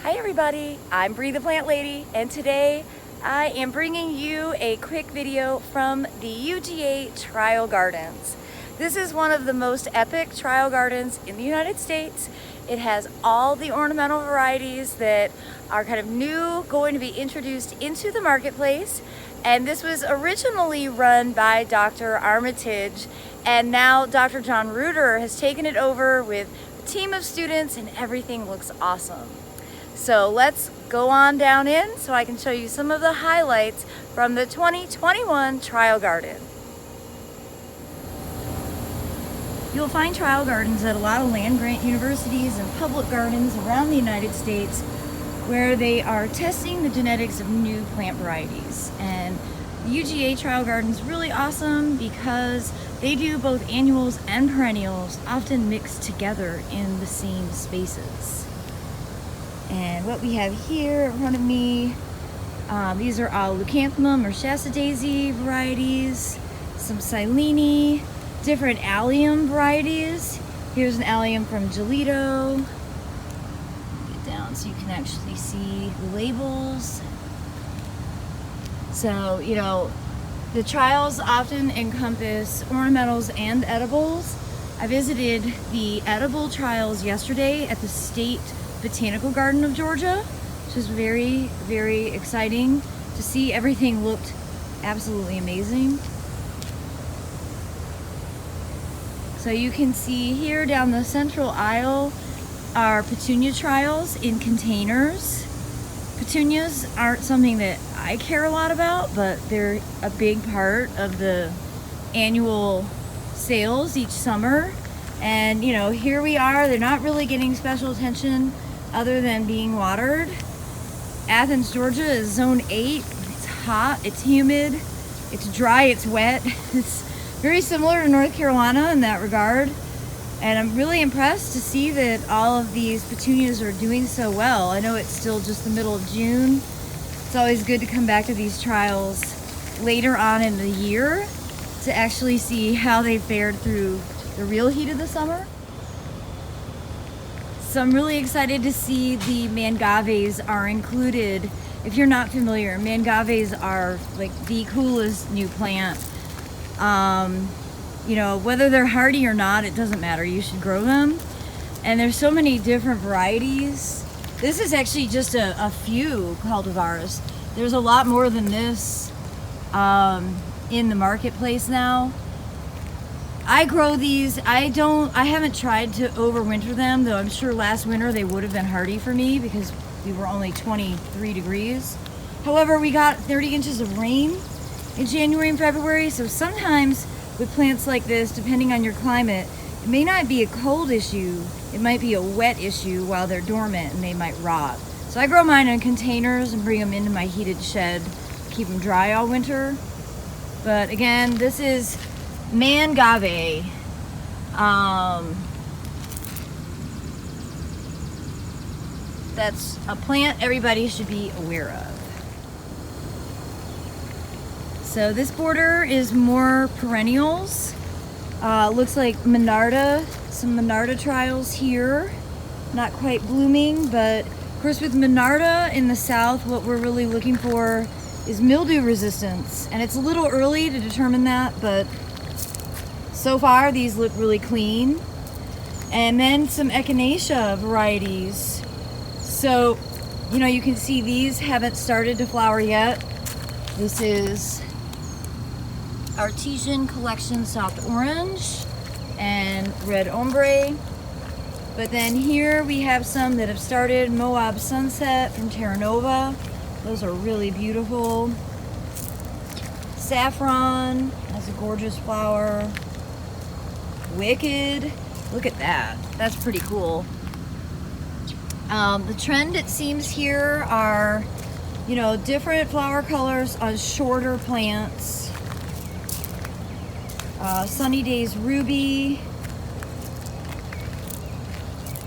Hi everybody, I'm Bree the Plant Lady, and today I am bringing you a quick video from the UGA Trial Gardens. This is one of the most epic trial gardens in the United States. It has all the ornamental varieties that are kind of new, going to be introduced into the marketplace. And this was originally run by Dr. Armitage, and now Dr. John Reuter has taken it over with a team of students, and everything looks awesome. So let's go on down in so I can show you some of the highlights from the 2021 Trial Garden. You'll find trial gardens at a lot of land-grant universities and public gardens around the United States where they are testing the genetics of new plant varieties. And the UGA Trial Garden is really awesome because they do both annuals and perennials, often mixed together in the same spaces. And what we have here in front of me, these are all leucanthemum or Shasta daisy varieties, some silene, different allium varieties. Here's an allium from Gelito. Get down so you can actually see the labels. So, you know, the trials often encompass ornamentals and edibles. I visited the edible trials yesterday at the State Botanical Garden of Georgia, which was very, very exciting to see. Everything looked absolutely amazing. So you can see here down the central aisle are petunia trials in containers. Petunias aren't something that I care a lot about, but they're a big part of the annual sales each summer. And you know, here we are, they're not really getting special attention other than being watered. Athens, Georgia is zone 8. It's hot, it's humid, it's dry, it's wet. It's very similar to North Carolina in that regard. And I'm really impressed to see that all of these petunias are doing so well. I know it's still just the middle of June. It's always good to come back to these trials later on in the year to actually see how they fared through the real heat of the summer. So I'm really excited to see the mangaves are included. If you're not familiar, mangaves are like the coolest new plant. You know, whether they're hardy or not, it doesn't matter. You should grow them. And there's so many different varieties. This is actually just a few cultivars. There's a lot more than this in the marketplace now. I grow these. I haven't tried to overwinter them, though I'm sure last winter they would have been hardy for me because we were only 23 degrees. However, we got 30 inches of rain in January and February, so sometimes with plants like this, depending on your climate, it may not be a cold issue, it might be a wet issue while they're dormant and they might rot. So I grow mine in containers and bring them into my heated shed, keep them dry all winter. But again, this is Mangave. That's a plant everybody should be aware of. So this border is more perennials. Looks like Monarda, some Monarda trials here. Not quite blooming, but of course with Monarda in the south, what we're really looking for is mildew resistance. And it's a little early to determine that, but so far these look really clean. And then some Echinacea varieties. So, you know, you can see these haven't started to flower yet. This is Artesian Collection Soft Orange and Red Ombre. But then here we have some that have started. Moab Sunset from Terra Nova. Those are really beautiful. Saffron has a gorgeous flower. Wicked, look at that. That's pretty cool. The trend, it seems, here are, you know, different flower colors on shorter plants. Sunny Days Ruby.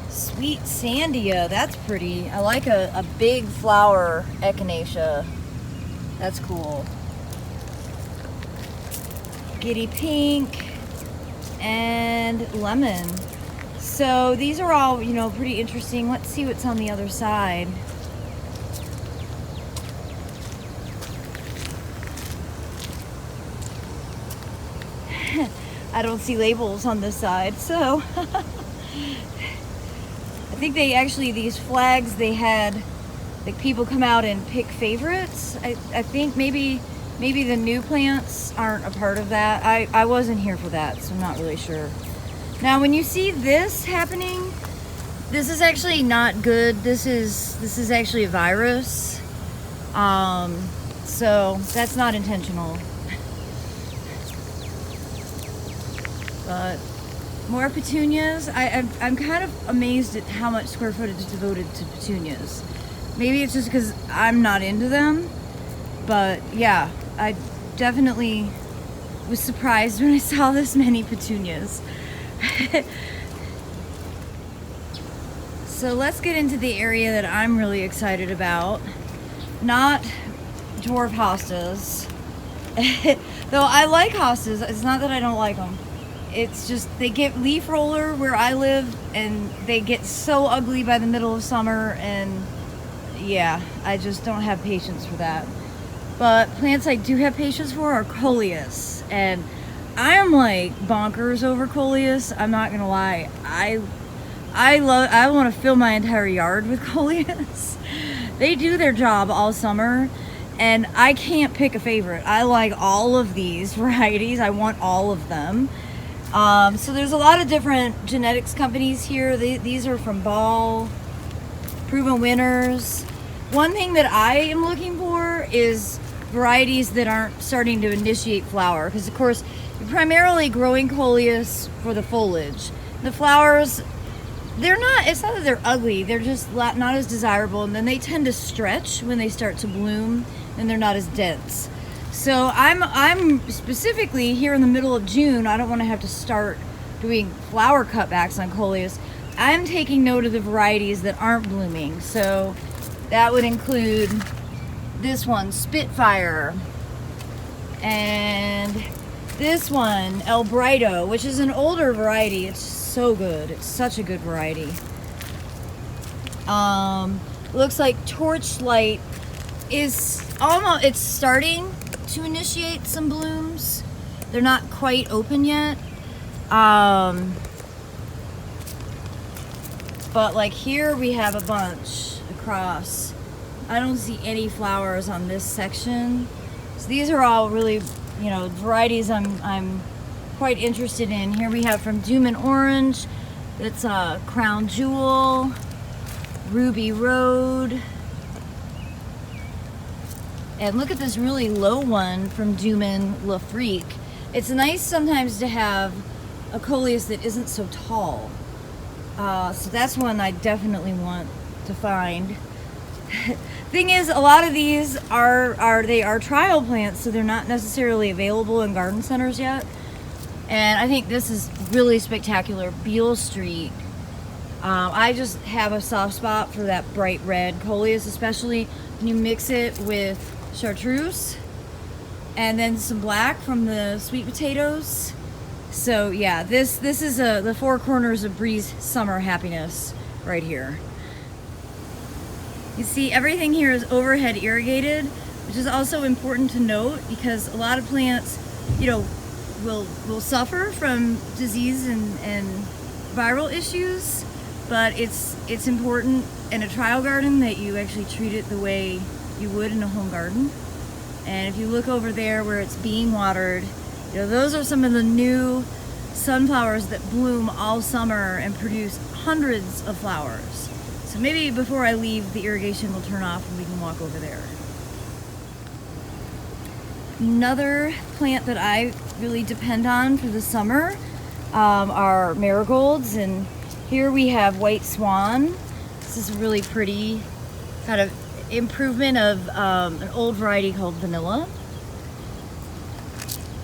Sweet Sandia, that's pretty. I like a big flower Echinacea. That's cool. Giddy Pink and Lemon. So these are all, you know, pretty interesting. Let's see what's on the other side. I don't see labels on this side, so I think they actually, these flags, they had like people come out and pick favorites. I think maybe the new plants aren't a part of that. I wasn't here for that, so I'm not really sure. Now when you see this happening, this is actually not good. This is actually a virus. So that's not intentional. But more petunias. I'm kind of amazed at how much square footage is devoted to petunias. Maybe it's just because I'm not into them, but yeah, I definitely was surprised when I saw this many petunias. So let's get into the area that I'm really excited about. Not dwarf hostas. Though I like hostas, it's not that I don't like them. It's just they get leaf roller where I live, and they get so ugly by the middle of summer, and yeah, I just don't have patience for that. But plants I do have patience for are Coleus, and I'm like bonkers over Coleus. I'm not gonna lie. I want to fill my entire yard with Coleus. They do their job all summer, and I can't pick a favorite. I like all of these varieties. I want all of them. So there's a lot of different genetics companies here. These are from Ball, proven winners. One thing that I am looking for is varieties that aren't starting to initiate flower, because of course you're primarily growing Coleus for the foliage. The flowers, it's not that they're ugly, they're just not as desirable, and then they tend to stretch when they start to bloom, and they're not as dense. So I'm specifically here in the middle of June. I don't want to have to start doing flower cutbacks on Coleus. I'm taking note of the varieties that aren't blooming. So that would include this one, Spitfire, and this one, El Brighto, which is an older variety. It's so good. It's such a good variety. Looks like Torchlight is almost, it's starting to initiate some blooms. They're not quite open yet. But like here we have a bunch across. I don't see any flowers on this section. So these are all really, you know, varieties I'm quite interested in. Here we have from Doom and Orange. It's a Crown Jewel, Ruby Road. And look at this really low one from Duman Lafrique. It's nice sometimes to have a Coleus that isn't so tall. So that's one I definitely want to find. Thing is, a lot of these are trial plants, so they're not necessarily available in garden centers yet. And I think this is really spectacular. Beale Street. I just have a soft spot for that bright red Coleus, especially when you mix it with chartreuse and then some black from the sweet potatoes. So yeah, this is the four corners of Bree's summer happiness right here. You see, everything here is overhead irrigated, which is also important to note because a lot of plants, you know, will suffer from disease and viral issues, but it's important in a trial garden that you actually treat it the way you would in a home garden. And if you look over there where it's being watered, you know, those are some of the new sunflowers that bloom all summer and produce hundreds of flowers. So maybe before I leave, the irrigation will turn off and we can walk over there. Another plant that I really depend on for the summer are marigolds, and here we have White Swan. This is really pretty kind of improvement of an old variety called Vanilla,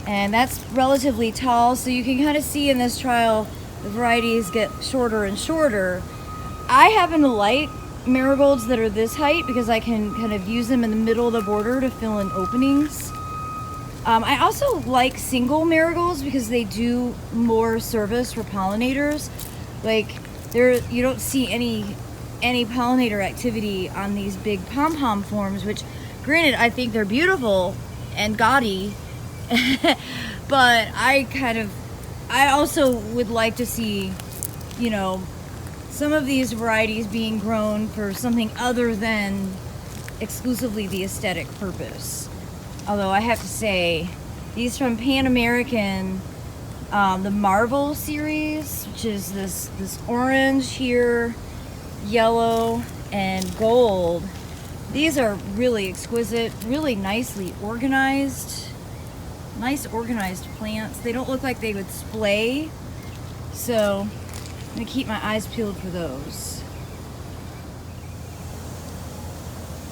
and that's relatively tall, so you can kind of see in this trial the varieties get shorter and shorter. I happen to like marigolds that are this height because I can kind of use them in the middle of the border to fill in openings. I also like single marigolds because they do more service for pollinators. Like you don't see any pollinator activity on these big pom-pom forms, which granted I think they're beautiful and gaudy, but I also would like to see, you know, some of these varieties being grown for something other than exclusively the aesthetic purpose. Although I have to say, these from Pan American, the Marvel series, which is this orange here, yellow, and gold. These are really exquisite, really nicely organized. Nice organized plants. They don't look like they would splay, so I'm gonna keep my eyes peeled for those.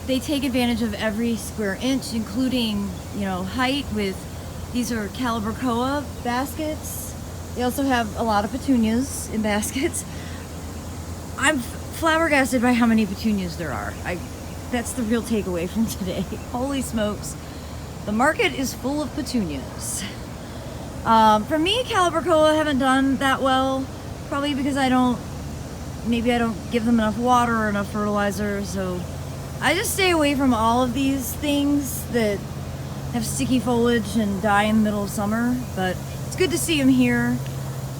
They take advantage of every square inch, including, you know, height. With these are Calibrachoa baskets. They also have a lot of petunias in baskets. I'm flabbergasted by how many petunias there are. That's the real takeaway from today. Holy smokes. The market is full of petunias. For me, Calibrachoa haven't done that well, probably because maybe I don't give them enough water or enough fertilizer, so I just stay away from all of these things that have sticky foliage and die in the middle of summer, but it's good to see them here.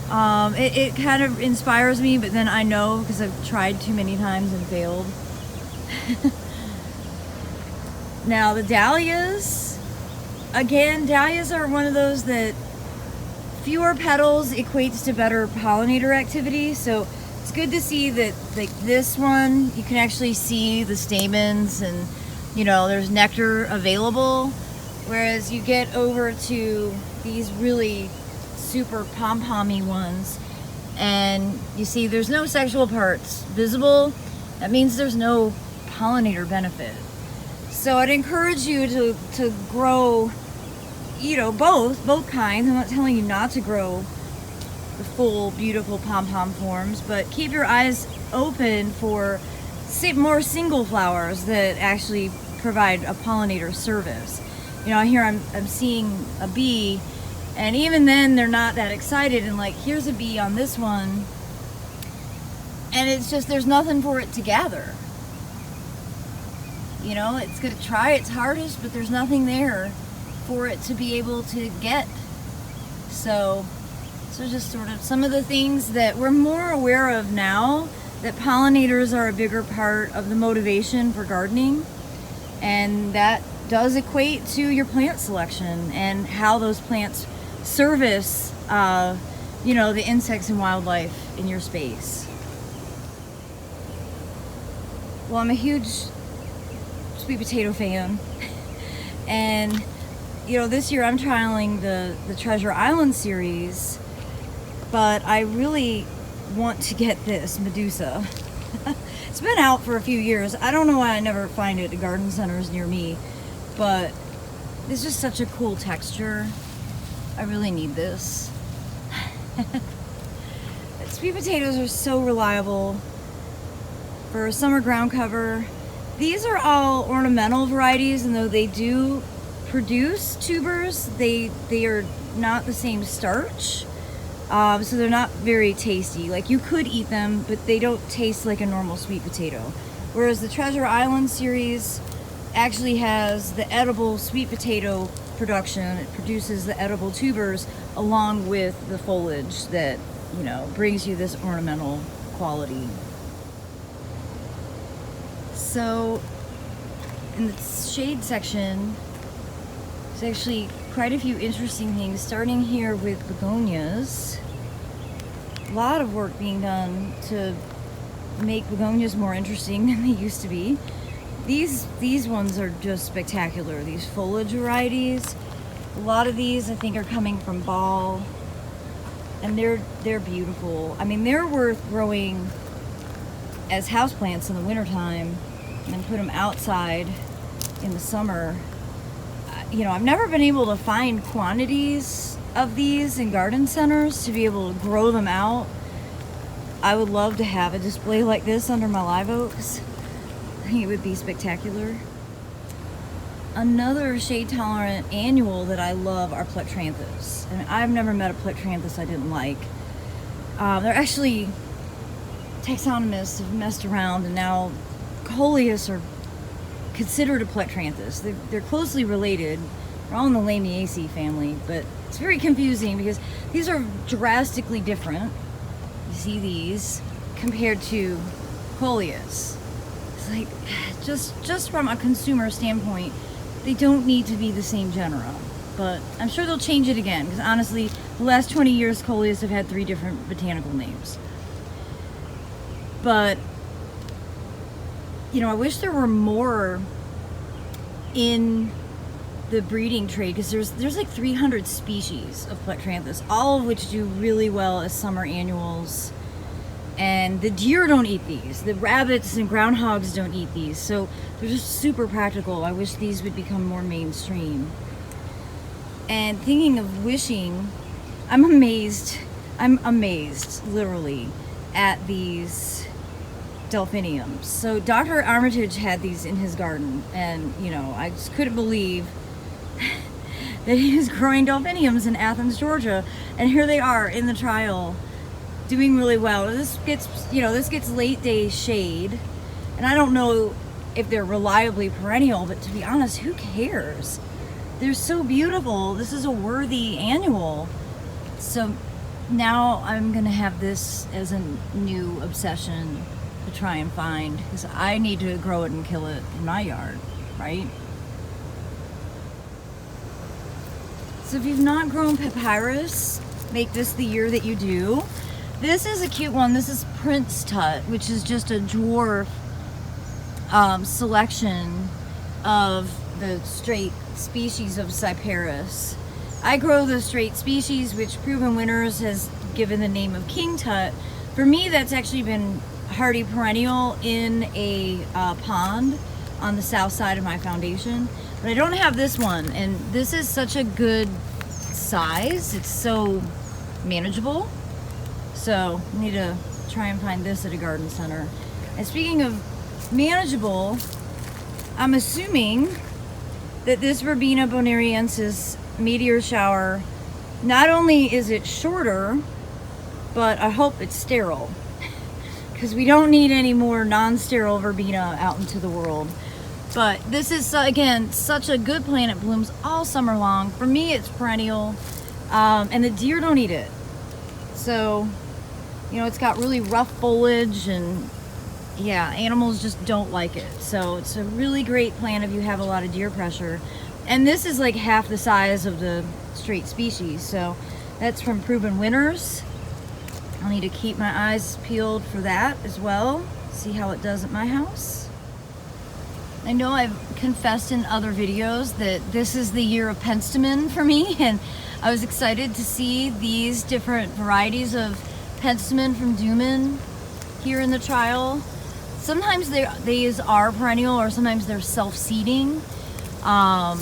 It kind of inspires me, but then I know, because I've tried too many times and failed. Now the dahlias, again, dahlias are one of those that fewer petals equates to better pollinator activity, so it's good to see that, like this one, you can actually see the stamens and, you know, there's nectar available, whereas you get over to these really super pom-pommy ones and you see there's no sexual parts visible. That means there's no pollinator benefit. So I'd encourage you to grow, you know, both kinds. I'm not telling you not to grow the full beautiful pom-pom forms, but keep your eyes open for more single flowers that actually provide a pollinator service. You know, here I'm seeing a bee, and even then they're not that excited, and like, here's a bee on this one, and it's just, there's nothing for it to gather. You know, it's gonna try its hardest, but there's nothing there for it to be able to get. So just sort of some of the things that we're more aware of now, that pollinators are a bigger part of the motivation for gardening, and that does equate to your plant selection and how those plants service, you know, the insects and wildlife in your space. Well, I'm a huge sweet potato fan, and you know, this year I'm trialing the Treasure Island series, but I really want to get this Medusa. It's been out for a few years. I don't know why I never find it at garden centers near me, but it's just such a cool texture. I really need this. Sweet potatoes are so reliable for summer ground cover. These are all ornamental varieties, and though they do produce tubers, they are not the same starch, so they're not very tasty. Like, you could eat them, but they don't taste like a normal sweet potato. Whereas the Treasure Island series actually has the edible sweet potato production. It produces the edible tubers along with the foliage that, you know, brings you this ornamental quality. So in the shade section, there's actually quite a few interesting things, starting here with begonias. A lot of work being done to make begonias more interesting than they used to be. These ones are just spectacular, these foliage varieties. A lot of these I think are coming from Ball, and they're beautiful. I mean, they're worth growing as houseplants in the wintertime and put them outside in the summer. You know, I've never been able to find quantities of these in garden centers to be able to grow them out. I would love to have a display like this under my live oaks. I think it would be spectacular. Another shade tolerant annual that I love are Platranthus. And I've never met a Platranthus I didn't like. They're actually taxonomists have messed around, and now Coleus are considered a Platranthus. They're closely related. They're all in the Lamiaceae family, but it's very confusing because these are drastically different. You see these compared to Coleus. It's like, just from a consumer standpoint, they don't need to be the same genera. But I'm sure they'll change it again, because honestly, the last 20 years, Coleus have had 3 different botanical names. But, you know, I wish there were more in the breeding trade, because there's like 300 species of Platranthus, all of which do really well as summer annuals. And the deer don't eat these. The rabbits and groundhogs don't eat these. So they're just super practical. I wish these would become more mainstream. And thinking of wishing, I'm amazed, literally, at these delphiniums. So Dr. Armitage had these in his garden, and, you know, I just couldn't believe that he was growing delphiniums in Athens, Georgia. And here they are in the trial, doing really well. This gets late day shade, and I don't know if they're reliably perennial, but to be honest, who cares? They're so beautiful. This is a worthy annual. So now I'm gonna have this as a new obsession to try and find, because I need to grow it and kill it in my yard, right? So if you've not grown papyrus, make this the year that you do. This is a cute one. This is Prince Tut, which is just a dwarf selection of the straight species of Cyperus. I grow the straight species, which Proven Winners has given the name of King Tut. For me, that's actually been hardy perennial in a pond on the south side of my foundation. But I don't have this one, and this is such a good size. It's so manageable. So I need to try and find this at a garden center. And speaking of manageable, I'm assuming that this Verbena bonariensis meteor shower, not only is it shorter, but I hope it's sterile, because we don't need any more non-sterile verbena out into the world. But this is, again, such a good plant. It blooms all summer long. For me, it's perennial, and the deer don't eat it. So, you know, it's got really rough foliage, and yeah, animals just don't like it. So it's a really great plant if you have a lot of deer pressure. And this is like half the size of the straight species. So that's from Proven Winners. I'll need to keep my eyes peeled for that as well. See how it does at my house. I know I've confessed in other videos that this is the year of Penstemon for me, and I was excited to see these different varieties of Penstemon from Duman here in the trial. Sometimes these are perennial, or sometimes they're self-seeding. I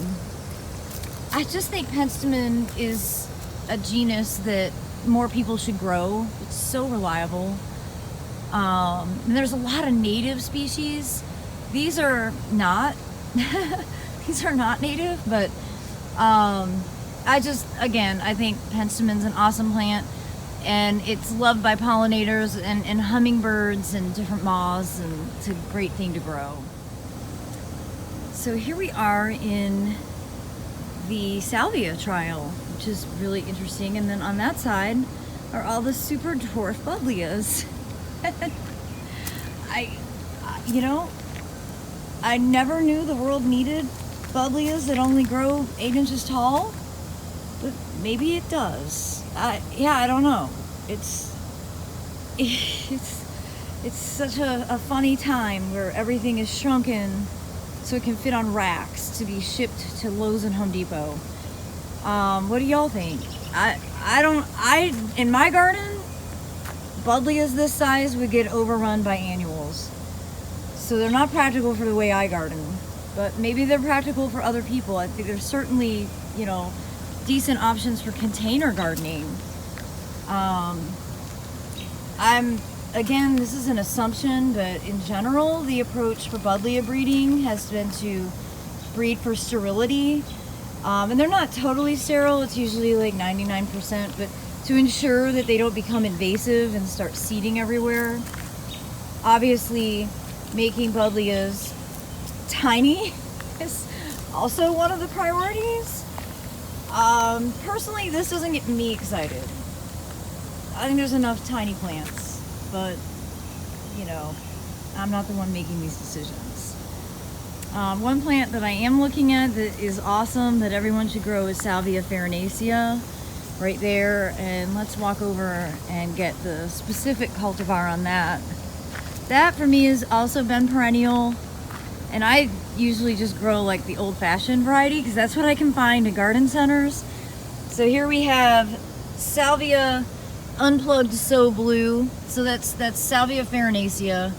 just think Penstemon is a genus that more people should grow. It's so reliable. And there's a lot of native species. These are not. These are not native, but I think Penstemon's an awesome plant, and it's loved by pollinators and hummingbirds and different moths, and it's a great thing to grow. So here we are in the Salvia Trial, which is really interesting, and then on that side are all the super dwarf buddleias. I never knew the world needed buddleias that only grow 8 inches tall, but maybe it does. I don't know. It's such a funny time where everything is shrunken so it can fit on racks to be shipped to Lowe's and Home Depot. What do y'all think? In my garden, buddleias this size would get overrun by annuals. So they're not practical for the way I garden, but maybe they're practical for other people. I think there's certainly, decent options for container gardening. Again, this is an assumption, but in general, the approach for buddleia breeding has been to breed for sterility. And they're not totally sterile, it's usually like 99%, but to ensure that they don't become invasive and start seeding everywhere. Obviously, making buddleias tiny is also one of the priorities. Personally, this doesn't get me excited. I think there's enough tiny plants, but you know, I'm not the one making these decisions. One plant that I am looking at that is awesome that everyone should grow is Salvia Farinacea, right there. And let's walk over and get the specific cultivar on that. That for me has also been perennial, and I usually just grow like the old-fashioned variety because that's what I can find in garden centers. So here we have Salvia Unplugged So Blue. So that's Salvia Farinacea.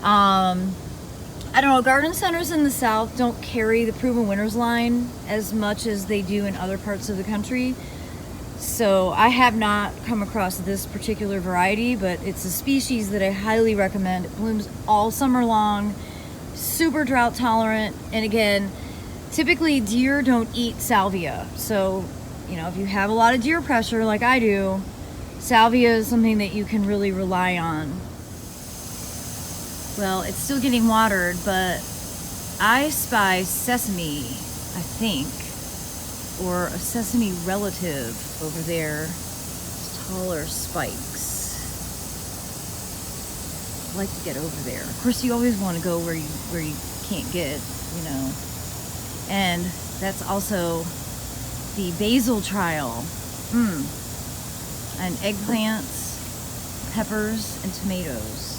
I don't know, garden centers in the south don't carry the Proven Winners line as much as they do in other parts of the country. So I have not come across this particular variety, but it's a species that I highly recommend. It blooms all summer long, super drought tolerant, and again, typically deer don't eat salvia. So, you know, if you have a lot of deer pressure like I do, salvia is something that you can really rely on. Well, it's still getting watered, but I spy sesame, I think, or a sesame relative over there. Taller spikes. I'd like to get over there. Of course, you always want to go where you can't get, you know. And that's also the basil trial. And eggplants, peppers, and tomatoes.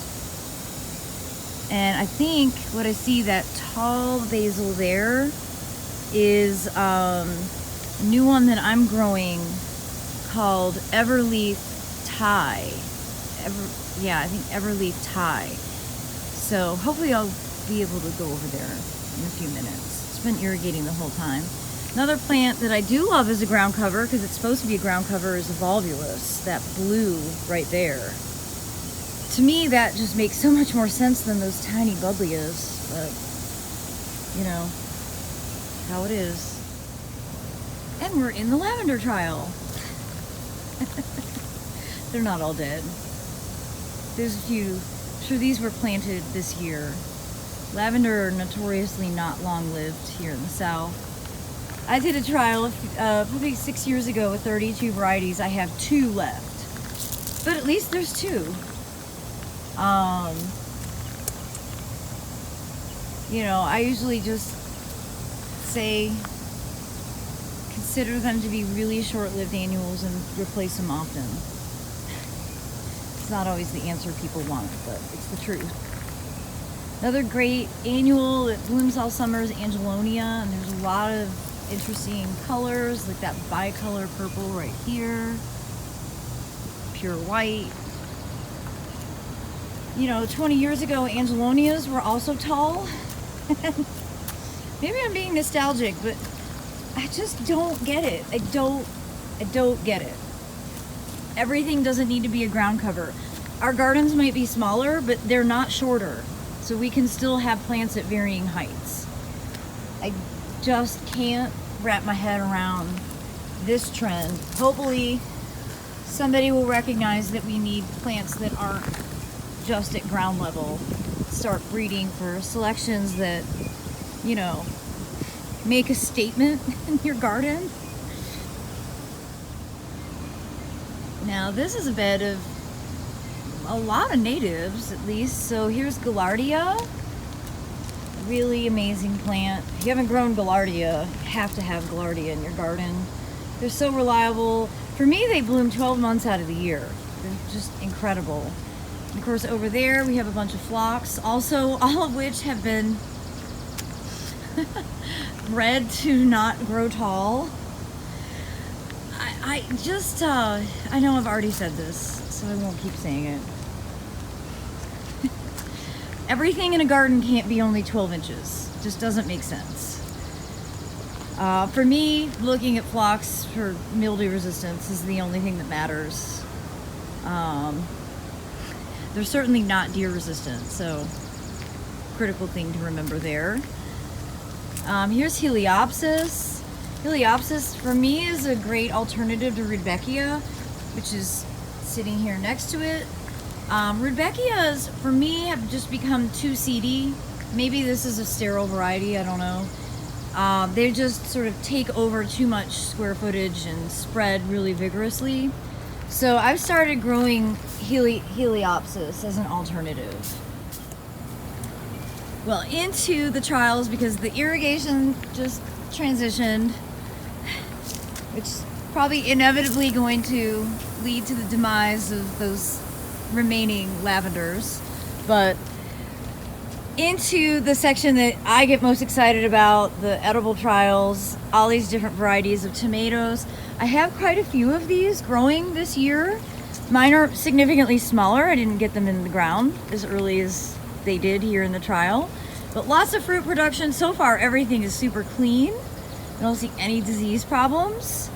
And I think what I see, that tall basil there, is a new one that I'm growing called Everleaf Thai. I think Everleaf Thai. So hopefully I'll be able to go over there in a few minutes. It's been irrigating the whole time. Another plant that I do love as a ground cover, because it's supposed to be a ground cover, is a volvulus, that blue right there. To me, that just makes so much more sense than those tiny buddleias, but, you know, how it is. And we're in the lavender trial. They're not all dead. There's a few. I'm sure these were planted this year. Lavender are notoriously not long-lived here in the south. I did a trial probably 6 years ago with 32 varieties. I have 2 left, but at least there's 2. You know, I usually just say consider them to be really short-lived annuals and replace them often. It's not always the answer people want, but it's the truth. Another great annual that blooms all summer is Angelonia, and there's a lot of interesting colors, like that bicolor purple right here, pure white. You know, 20 years ago, Angelonias were also tall. Maybe I'm being nostalgic, but I just don't get it. I don't get it. Everything doesn't need to be a ground cover. Our gardens might be smaller, but they're not shorter. So we can still have plants at varying heights. I just can't wrap my head around this trend. Hopefully somebody will recognize that we need plants that aren't just at ground level. Start breeding for selections that, you know, make a statement in your garden. Now this is a bed of a lot of natives, at least. So here's Gallardia. Really amazing plant. If you haven't grown Gallardia, you have to have Gallardia in your garden. They're so reliable. For me, they bloom 12 months out of the year. They're just incredible. And of course, over there we have a bunch of phlox, also all of which have been bred to not grow tall. I know I've already said this, so I won't keep saying it. Everything in a garden can't be only 12 inches. It just doesn't make sense. For me, looking at phlox for mildew resistance is the only thing that matters. They're certainly not deer resistant, so critical thing to remember there. Here's Heliopsis. Heliopsis for me is a great alternative to Rudbeckia, which is sitting here next to it. Rudbeckias, for me, have just become too seedy. Maybe this is a sterile variety, I don't know. They just sort of take over too much square footage and spread really vigorously. So I've started growing Heliopsis as an alternative. Well, into the trials, because the irrigation just transitioned, which is probably inevitably going to lead to the demise of those remaining lavenders. But into the section that I get most excited about, the edible trials, all these different varieties of tomatoes. I have quite a few of these growing this year. Mine are significantly smaller. I didn't get them in the ground as early as they did here in the trial. But lots of fruit production. So far, everything is super clean. I don't see any disease problems.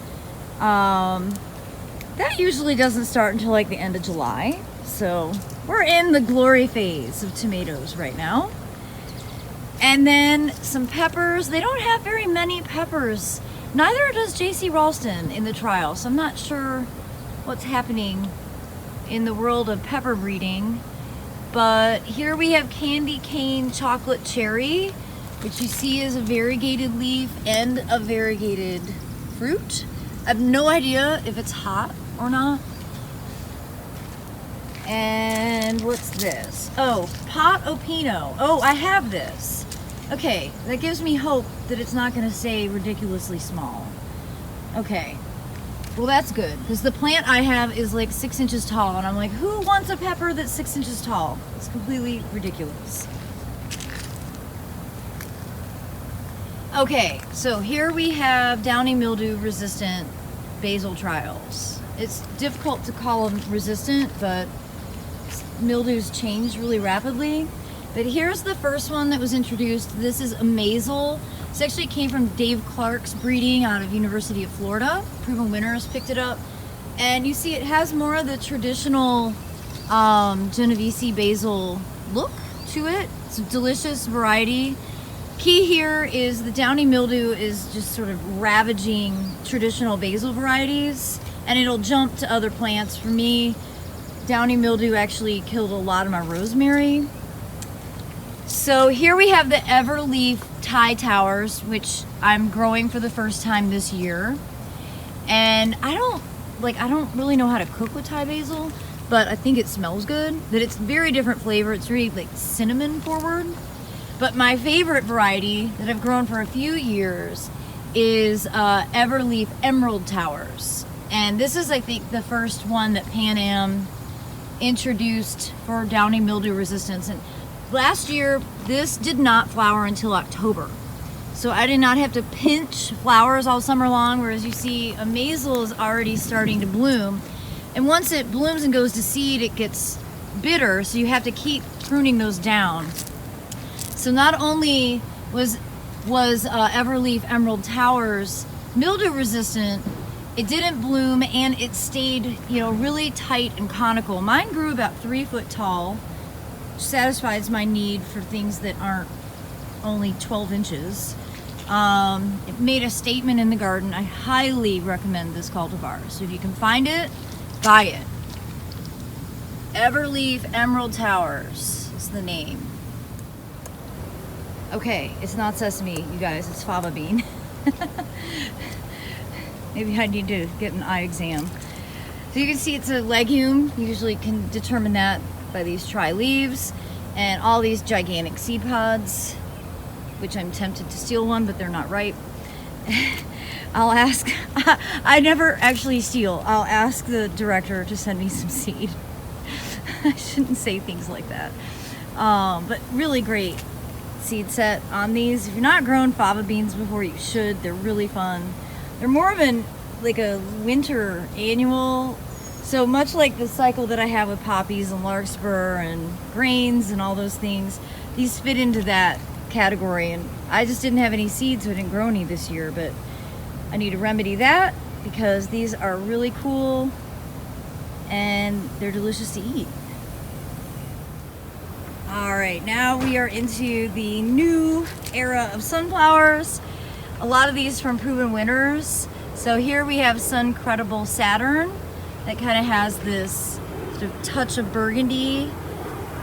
That usually doesn't start until like the end of July. So we're in the glory phase of tomatoes right now. And then some peppers. They don't have very many peppers. Neither does J.C. Ralston in the trial. So I'm not sure what's happening in the world of pepper breeding. But here we have candy cane chocolate cherry, which you see is a variegated leaf and a variegated fruit. I have no idea if it's hot or not. And what's this? Oh, pot o pino. Oh, I have this. Okay, that gives me hope that it's not going to stay ridiculously small. Okay, well that's good, because the plant I have is like 6 inches tall, and I'm like, who wants a pepper that's 6 inches tall? It's completely ridiculous. Okay, so here we have downy mildew resistant basil trials. It's difficult to call them resistant, but mildews change really rapidly. But here's the first one that was introduced. This is a mazel. This actually came from Dave Clark's breeding out of University of Florida. Proven winners picked it up. And you see it has more of the traditional Genovese basil look to it. It's a delicious variety. Key here is the downy mildew is just sort of ravaging traditional basil varieties, and it'll jump to other plants. For me, downy mildew actually killed a lot of my rosemary. So here we have the Everleaf Thai Towers, which I'm growing for the first time this year. And I don't really know how to cook with Thai basil, but I think it smells good. That it's very different flavor. It's very like cinnamon forward. But my favorite variety that I've grown for a few years is Everleaf Emerald Towers. And this is, I think, the first one that Pan Am introduced for downy mildew resistance. And last year, this did not flower until October. So I did not have to pinch flowers all summer long, whereas you see a mazel is already starting to bloom. And once it blooms and goes to seed, it gets bitter, so you have to keep pruning those down. So not only was Everleaf Emerald Towers mildew resistant, it didn't bloom and it stayed, really tight and conical. Mine grew about 3 foot tall, which satisfies my need for things that aren't only 12 inches. It made a statement in the garden. I highly recommend this cultivar. So if you can find it, buy it. Everleaf Emerald Towers is the name. Okay, it's not sesame, you guys, it's fava bean. Maybe I need to get an eye exam. So you can see it's a legume. You usually can determine that by these tri-leaves and all these gigantic seed pods, which I'm tempted to steal one, but they're not ripe. I'll ask, I never actually steal. I'll ask the director to send me some seed. I shouldn't say things like that. But really great seed set on these. If you're not grown fava beans before, you should. They're really fun. They're more of a winter annual. So much like the cycle that I have with poppies and larkspur and grains and all those things, these fit into that category. And I just didn't have any seeds, so I didn't grow any this year, but I need to remedy that because these are really cool and they're delicious to eat. All right, now we are into the new era of sunflowers. A lot of these from proven winners. So here we have Sun Credible Saturn that kind of has this a touch of burgundy.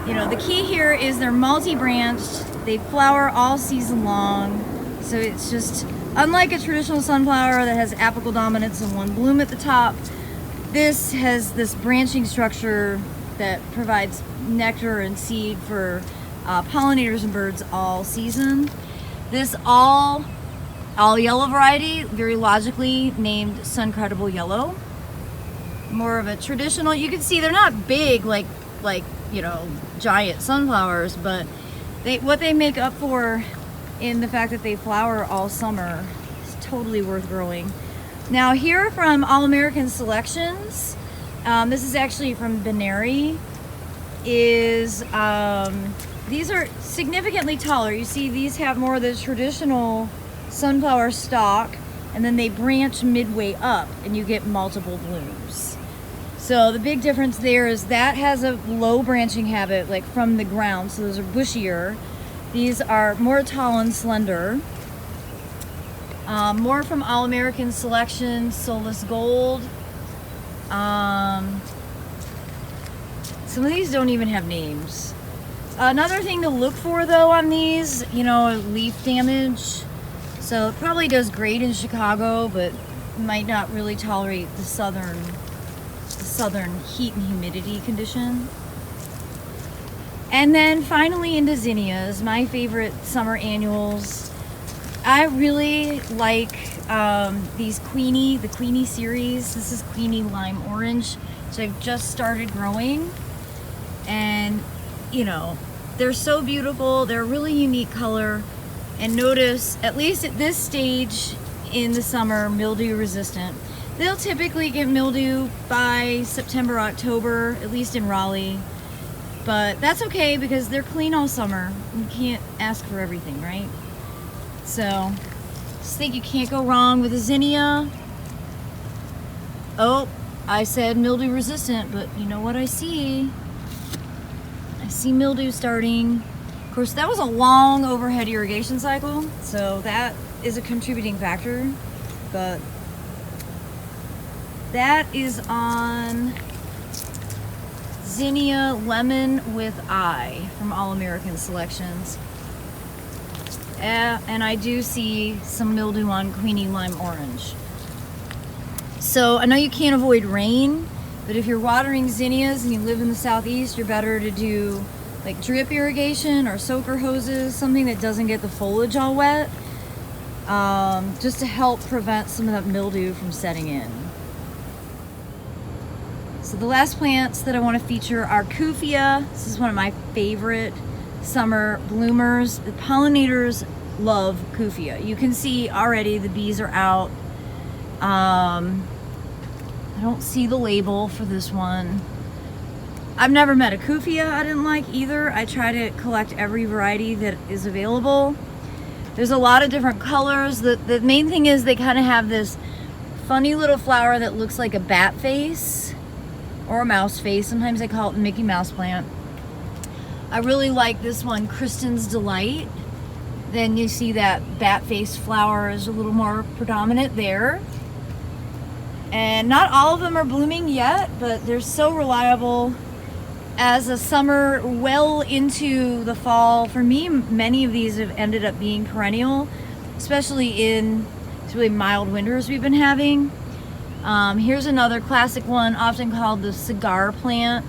You know, the key here is they're multi-branched. They flower all season long. So it's just, unlike a traditional sunflower that has apical dominance and one bloom at the top, this has this branching structure that provides nectar and seed for pollinators and birds all season. This all yellow variety, very logically named Sun Credible Yellow. More of a traditional, you can see they're not big like you know, giant sunflowers, but what they make up for in the fact that they flower all summer is totally worth growing. Now here from All American Selections, this is actually from Benary, is these are significantly taller. You see these have more of the traditional sunflower stalk, and then they branch midway up and you get multiple blooms. So the big difference there is that has a low branching habit, like from the ground, so those are bushier. These are more tall and slender. More from All American Selection, Solus Gold. Some of these don't even have names. Another thing to look for though on these, you know, leaf damage. So it probably does great in Chicago, but might not really tolerate the southern heat and humidity condition. And then finally into zinnias, my favorite summer annuals. I really like the Queenie series. This is Queenie Lime Orange, which I've just started growing. And you know, they're so beautiful. They're a really unique color. And notice, at least at this stage in the summer, mildew resistant. They'll typically get mildew by September, October, at least in Raleigh. But that's okay because they're clean all summer. You can't ask for everything, right? So, just think you can't go wrong with a zinnia. Oh, I said mildew resistant, but you know what I see? I see mildew starting. Of course, that was a long overhead irrigation cycle, so that is a contributing factor. But that is on Zinnia Lemon with Eye from All American Selections. And I do see some mildew on Queenie Lime Orange. So I know you can't avoid rain, but if you're watering zinnias and you live in the southeast, you're better to do like drip irrigation or soaker hoses, something that doesn't get the foliage all wet, just to help prevent some of that mildew from setting in. So the last plants that I want to feature are koofia. This is one of my favorite summer bloomers. The pollinators love koofia. You can see already the bees are out. I don't see the label for this one. I've never met a koofia I didn't like either. I try to collect every variety that is available. There's a lot of different colors. The main thing is they kind of have this funny little flower that looks like a bat face or a mouse face. Sometimes they call it the Mickey Mouse plant. I really like this one, Kristen's Delight. Then you see that bat face flower is a little more predominant there. And not all of them are blooming yet, but they're so reliable. As the summer well into the fall, for me, many of these have ended up being perennial, especially in these really mild winters we've been having. Here's another classic one, often called the cigar plant.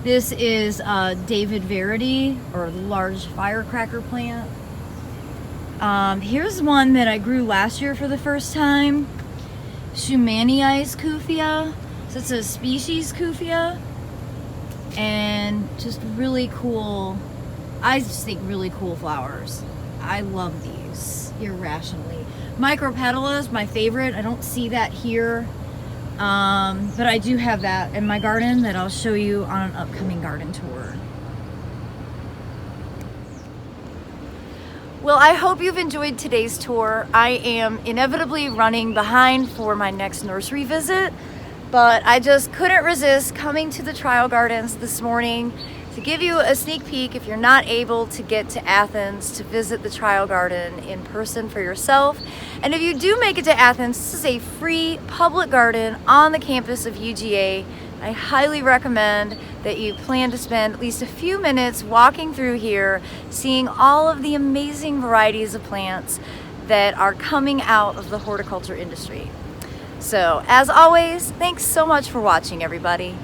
This is David Verity, or the large firecracker plant. Here's one that I grew last year for the first time, Schumannii koofia. So it's a species koofia, and just really cool. I just think really cool flowers. I love these irrationally. Micropetala is my favorite. I don't see that here. But I do have that in my garden that I'll show you on an upcoming garden tour. Well, I hope you've enjoyed today's tour. I am inevitably running behind for my next nursery visit, but I just couldn't resist coming to the trial gardens this morning to give you a sneak peek if you're not able to get to Athens to visit the trial garden in person for yourself. And if you do make it to Athens, this is a free public garden on the campus of UGA I highly recommend that you plan to spend at least a few minutes walking through here, seeing all of the amazing varieties of plants that are coming out of the horticulture industry. So, as always, thanks so much for watching, everybody.